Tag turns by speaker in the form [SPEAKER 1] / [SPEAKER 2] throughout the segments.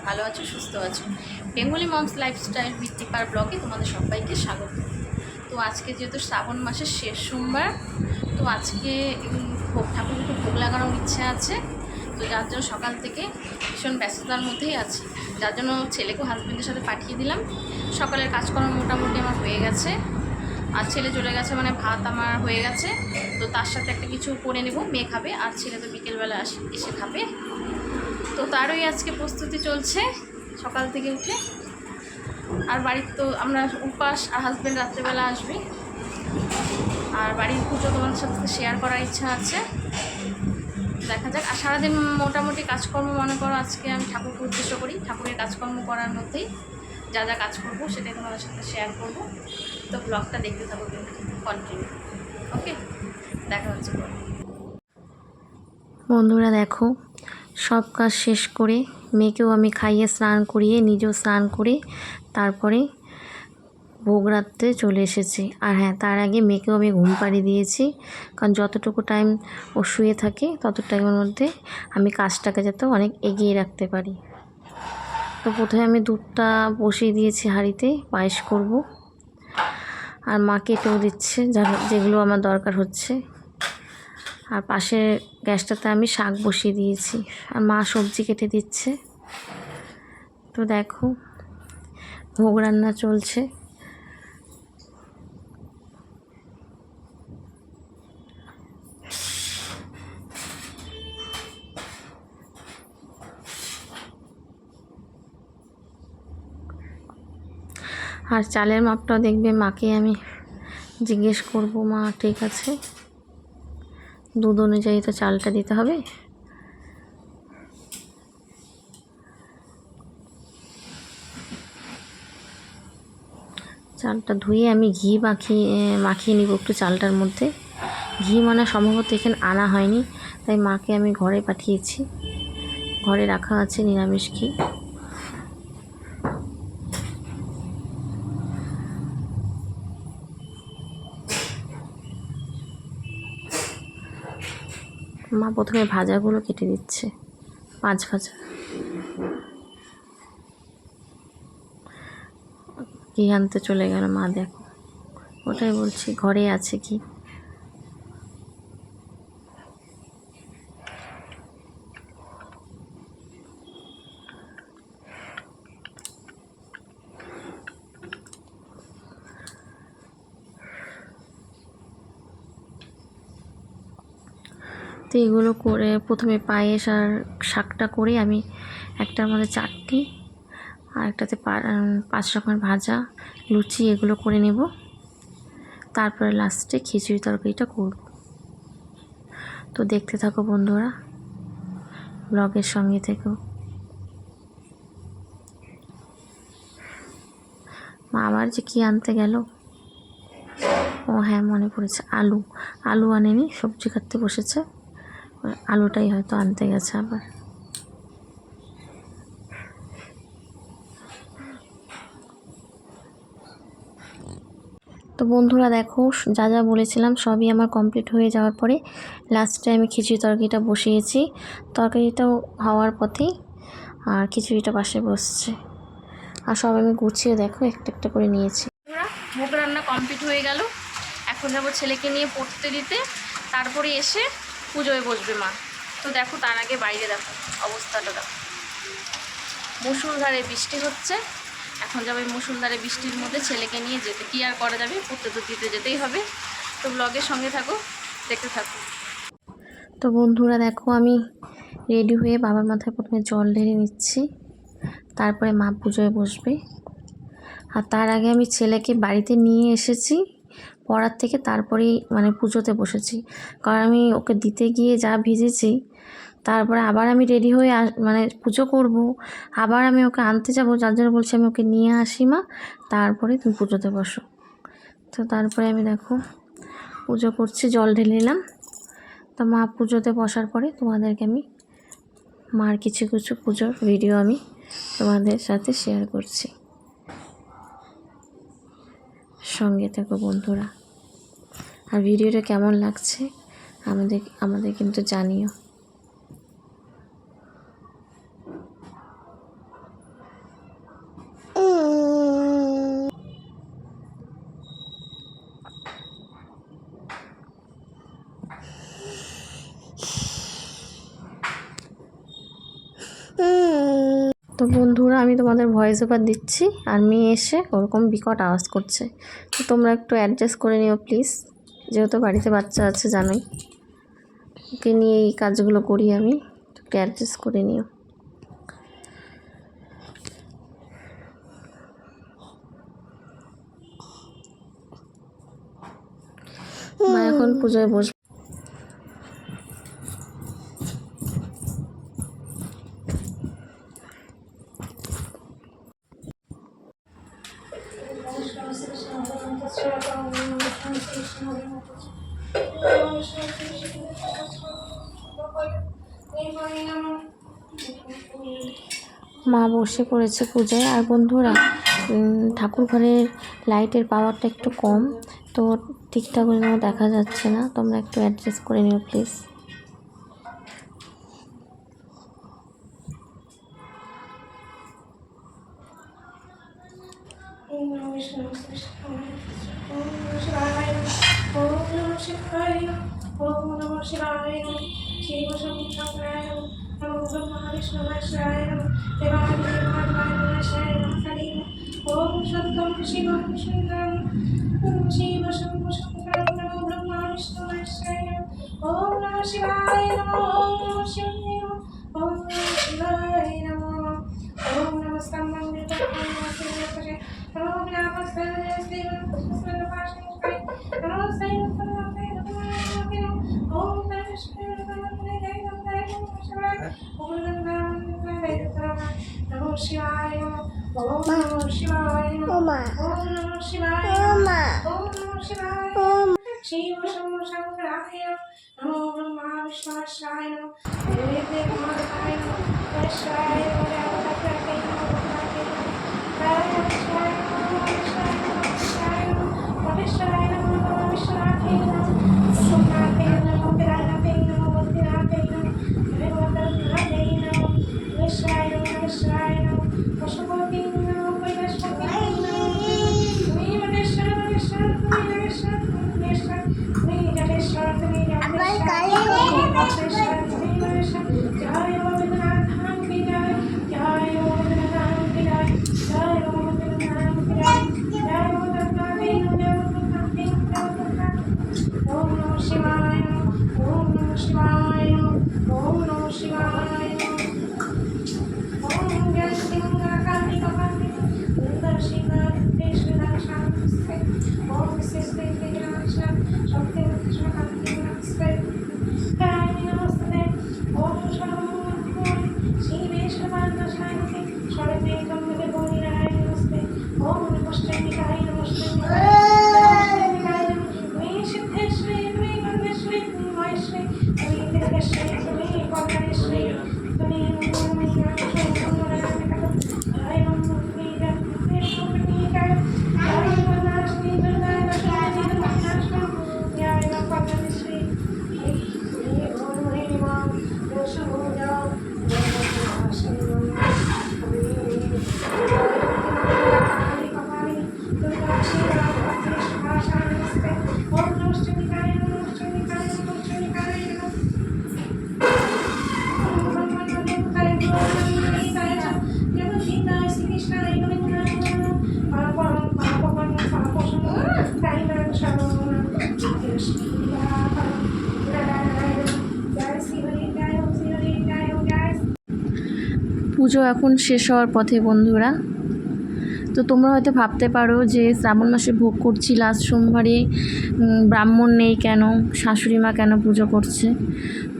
[SPEAKER 1] ভালো আছো, সুস্থ আছো। বেঙ্গলি মমস লাইফস্টাইল উইথ দীপার ব্লগে তোমাদের সবাইকে স্বাগত। তো আজকে যেহেতু শ্রাবণ মাসের শেষ সোমবার, তো আজকে ঠাকুরকে একটু ভোগ লাগানোর ইচ্ছা আছে। তো যার জন্য সকাল থেকে ভীষণ ব্যস্ততার মধ্যেই আছি, যার জন্য ছেলেকেও হাজব্যান্ডের সাথে পাঠিয়ে দিলাম। সকালের কাজকর্ম মোটামুটি আমার হয়ে গেছে, আর ছেলে চলে গেছে, মানে ভাত আমার হয়ে গেছে। তো তার সাথে একটা কিছু করে নেব, মেয়ে খাবে, আর ছেলে তো বিকেলবেলা এসে খাবে। তো তারই আজকে প্রস্তুতি চলছে সকাল থেকে উঠে। আর বাড়ির তো আমরা উপাস, আর হাজব্যান্ড রাত্রেবেলা আসবে। আর বাড়ির পুজো তোমাদের সাথে শেয়ার করার ইচ্ছা আছে, দেখা যাক। আর সারাদিন মোটামুটি কাজকর্ম মনে করো আজকে আমি ঠাকুরকে উদ্দেশ্য করি, ঠাকুরের কাজকর্ম করার মধ্যেই যা যা কাজ করবো সেটাই তোমাদের সাথে শেয়ার করবো। তো ব্লগটা দেখতে থাকো কিন্তু কন্টিনিউ। ওকে, দেখা হচ্ছে পরে।
[SPEAKER 2] বন্ধুরা দেখো, সব কাজ শেষ করে মেয়েকেও আমি খাইয়ে স্নান করিয়ে নিজেও স্নান করে তারপরে ভোগ রাখতে চলে এসেছি। আর হ্যাঁ, তার আগে মেয়েকেও আমি ঘুম পাড়িয়ে দিয়েছি, কারণ যতটুকু টাইম ও শুয়ে থাকে তত টাইমের মধ্যে আমি কাজটাকে যাতে অনেক এগিয়ে রাখতে পারি। তো প্রথমে আমি দুধটা বসিয়ে দিয়েছি হাঁড়িতে, পায়েস করব। আর মা কেটেও দিচ্ছে যেগুলো আমার দরকার হচ্ছে। আর পাশের গ্যাসটাতে আমি শাক বসিয়ে দিয়েছি, আর মা সবজি কেটে দিচ্ছে। তো দেখো, ভোগ রান্না চলছে। আর চালের মাপটাও দেখবে মাকে আমি জিজ্ঞেস করব, মা ঠিক আছে, দুধ অনুযায়ী তো চালটা দিতে হবে। চালটা ধুয়ে আমি ঘি মাখিয়ে নিব একটু চালটার মধ্যে। ঘি মানে সম্ভবত এখানে আনা হয়নি, তাই মাকে আমি ঘরে পাঠিয়েছি, ঘরে রাখা আছে নিরামিষ ঘি। মা প্রথমে ভাজাগুলো কেটে দিচ্ছে, 5 ভাজা। ঘি আনতে চলে গেল মা, দেখো, ওটাই বলছি ঘরে আছে কি। তো এগুলো করে প্রথমে পায়েস আর শাকটা করে আমি একটার মধ্যে 4টি, আর একটাতে 5 রকমের ভাজা, লুচি এগুলো করে নেব। তারপরে লাস্টে খিচুড়ি তরকারিটা করব। তো দেখতে থাকো বন্ধুরা, ব্লগের সঙ্গে থেকো। মা আবার যে কী আনতে গেল, ও হ্যাঁ মনে পড়েছে, আলু আনেনি, সবজি কাটতে বসেছে, আলুটাই হয়তো আনতে গেছে আবার। তো বন্ধুরা দেখো, যা যা বলেছিলাম সবই আমার কমপ্লিট হয়ে যাওয়ার পরে লাস্টে আমি খিচুড়ি তরকারিটা বসিয়েছি। তরকারিটাও হওয়ার পথেই আর খিচুড়িটা পাশে বসছে। আর সব আমি গুছিয়ে দেখো একটা একটা করে নিয়েছি।
[SPEAKER 1] ভোগ রান্না কমপ্লিট হয়ে গেল, এখন যাবো ছেলেকে নিয়ে পড়তে দিতে, তারপরে এসে পুজোয় বসবে মা। তো দেখো, তার আগে বাইরে দেখো অবস্থাটা দেখো, মুষলধারে বৃষ্টি হচ্ছে। এখন যাবে মুষলধারে বৃষ্টির মধ্যে ছেলেকে নিয়ে যেতে, কি আর করা যাবে, পড়তে তো দিতে যেতেই হবে। তো ব্লগের সঙ্গে থাকো, দেখতে থাকো।
[SPEAKER 2] তো বন্ধুরা দেখো, আমি রেডি হয়ে বাবার মাথায় প্রথমে জল ঢেলে নিচ্ছি, তারপরে মা পুজোয় বসবে। আর তার আগে আমি ছেলেকে বাড়িতে নিয়ে এসেছি পড়ার থেকে, তারপরেই মানে পুজোতে বসেছি। কারণ আমি ওকে দিতে গিয়ে যা ভিজেছি, তারপরে আবার আমি রেডি হয়ে মানে পুজো করব, আবার আমি ওকে আনতে যাব, যার জন্য বলছি আমি ওকে নিয়ে আসি মা, তারপরে তুমি পুজোতে বসো। তো তারপরে আমি দেখো পুজো করছি, জল ঢেলে নিলাম। তো মা পুজোতে বসার পরে তোমাদেরকে আমি মার কিছু কিছু পুজোর ভিডিও আমি তোমাদের সাথে শেয়ার করছি, সঙ্গে থেকো বন্ধুরা। আর ভিডিওটা কেমন লাগছে আমাদের কিন্তু জানিও। তো বন্ধুরা, আমি তোমাদের ভয়েস ওভার দিচ্ছি আর মেয়ে এসে ওরকম বিকট আওয়াজ করছে, তো তোমরা একটু অ্যাডজাস্ট করে নিও প্লিজ, যেহেতু বাড়িতে বাচ্চা আছে জানোই, ওকে নিয়ে এই কাজগুলো করি আমি, একটু অ্যাডজাস্ট করে নিও। মা এখন পুজোয় বসবে। মা বসে পড়েছে পূজায়। আর বন্ধুরা, ঠাকুর ঘরের লাইটের পাওয়ারটা একটু কম, তো ঠিকঠাক করে দেখা যাচ্ছে না, তোমরা একটু অ্যাডজাস্ট করে নিও প্লিজ। পুজো এখন শেষ হওয়ার পথে বন্ধুরা। তো তোমরা হয়তো ভাবতে পারো যে শ্রাবণ মাসে ভোগ করছি লাস্ট সোমবারে, ব্রাহ্মণ নেই কেন, শাশুড়ি মা কেন পুজো করছে।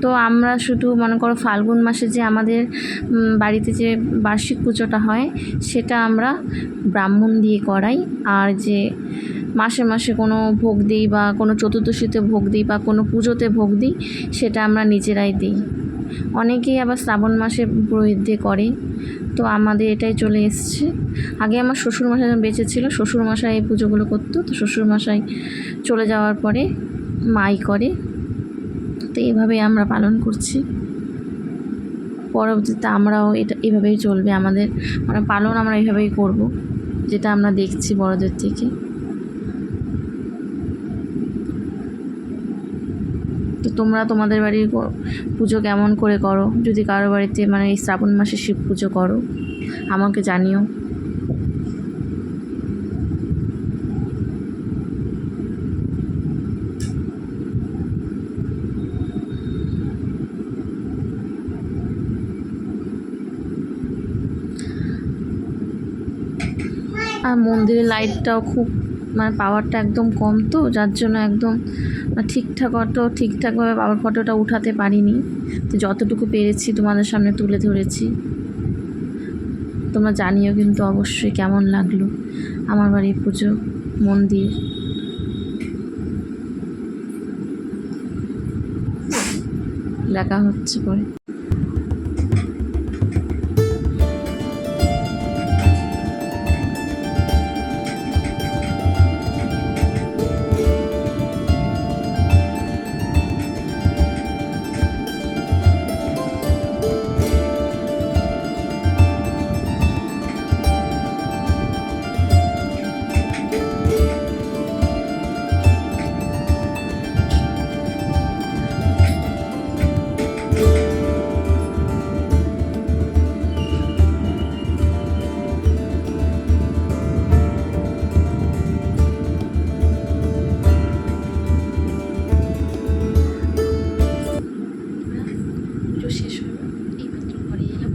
[SPEAKER 2] তো আমরা শুধু মনে করো ফাল্গুন মাসে যে আমাদের বাড়িতে যে বার্ষিক পুজোটা হয় সেটা আমরা ব্রাহ্মণ দিয়ে করাই, আর যে মাসে মাসে কোনো ভোগ দিই বা কোনো চতুর্দশীতে ভোগ দিই বা কোনো পুজোতে ভোগ দিই সেটা আমরা নিজেরাই দিই। অনেকেই আবার শ্রাবণ মাসে পুরোহিত দিয়ে করে, তো আমাদের এটাই চলে এসছে। আগে আমার শ্বশুরমশাই বেঁচে ছিল, শ্বশুরমশাই এই পুজোগুলো করতো, তো শ্বশুরমশাই চলে যাওয়ার পরে মাই করে, তো এইভাবেই আমরা পালন করছি। পরবর্তীতে আমরাও এটা এভাবেই চলবে, আমাদের মানে পালন আমরা এইভাবেই করব, যেটা আমরা দেখছি বড়দের থেকে। তো তোমরা তোমাদের বাড়ির পুজো কেমন করে করো, যদি কারো বাড়িতে মানে এই শ্রাবণ মাসে শিব পুজো করো আমাকে জানিও। আর মন্দিরের লাইটটাও খুব মানে পাওয়ারটা একদম কম, তো যার জন্য একদম ঠিকঠাকভাবে বাবার ফটোটা উঠাতে পারিনি। তো যতটুকু পেরেছি তোমাদের সামনে তুলে ধরেছি। তোমরা জানিও কিন্তু অবশ্যই কেমন লাগলো আমার বাড়ির পুজো, মন্দির। দেখা হচ্ছে পরে।
[SPEAKER 1] পুজো শেষ হলো, এইমাত্র ঘরে এলাম।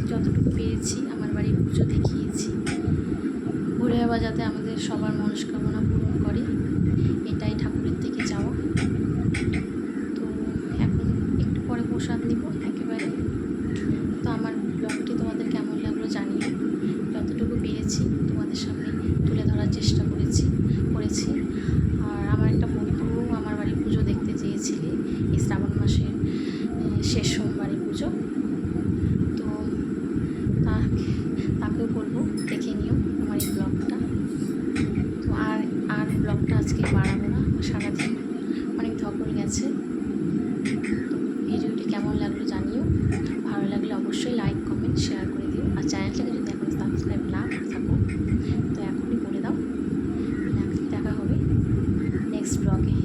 [SPEAKER 1] যতটুকু পেরেছি আমার বাড়ির পুজো দেখিয়েছি। ঘুরে বাবা যাতে আমাদের সবার মনস্কামনা পূরণ করে, এটাই ঠাকুরের থেকে চাওয়া। তো এখন একটু পরে প্রসাদ নিব একেবারে। তো আমার ব্লগটি তোমাদের কেমন লাগলো জানিও। যতটুকু পেরেছি তোমাদের সামনে তুলে ধরার চেষ্টা করেছি। আর আমার একটা বন্ধু আমার বাড়ির পুজো দেখতে চেয়েছিলে, এই শ্রাবণ মাসের শেষ সোমবারের পুজো। তো তাকেও বলবো দেখে নিও আমার এই ব্লগটা। তো আর ব্লগটা আজকে বাড়াবো না, সারাদিন অনেক ধকল গেছে। তো ভিডিওটি কেমন লাগলো জানিও। ভালো লাগলে অবশ্যই লাইক, কমেন্ট, শেয়ার করে দিও। আর চ্যানেলটাকে যদি এখনও সাবস্ক্রাইব না করে থাকো তো এখনই করে দাও। দেখা হবে নেক্সট ব্লগে।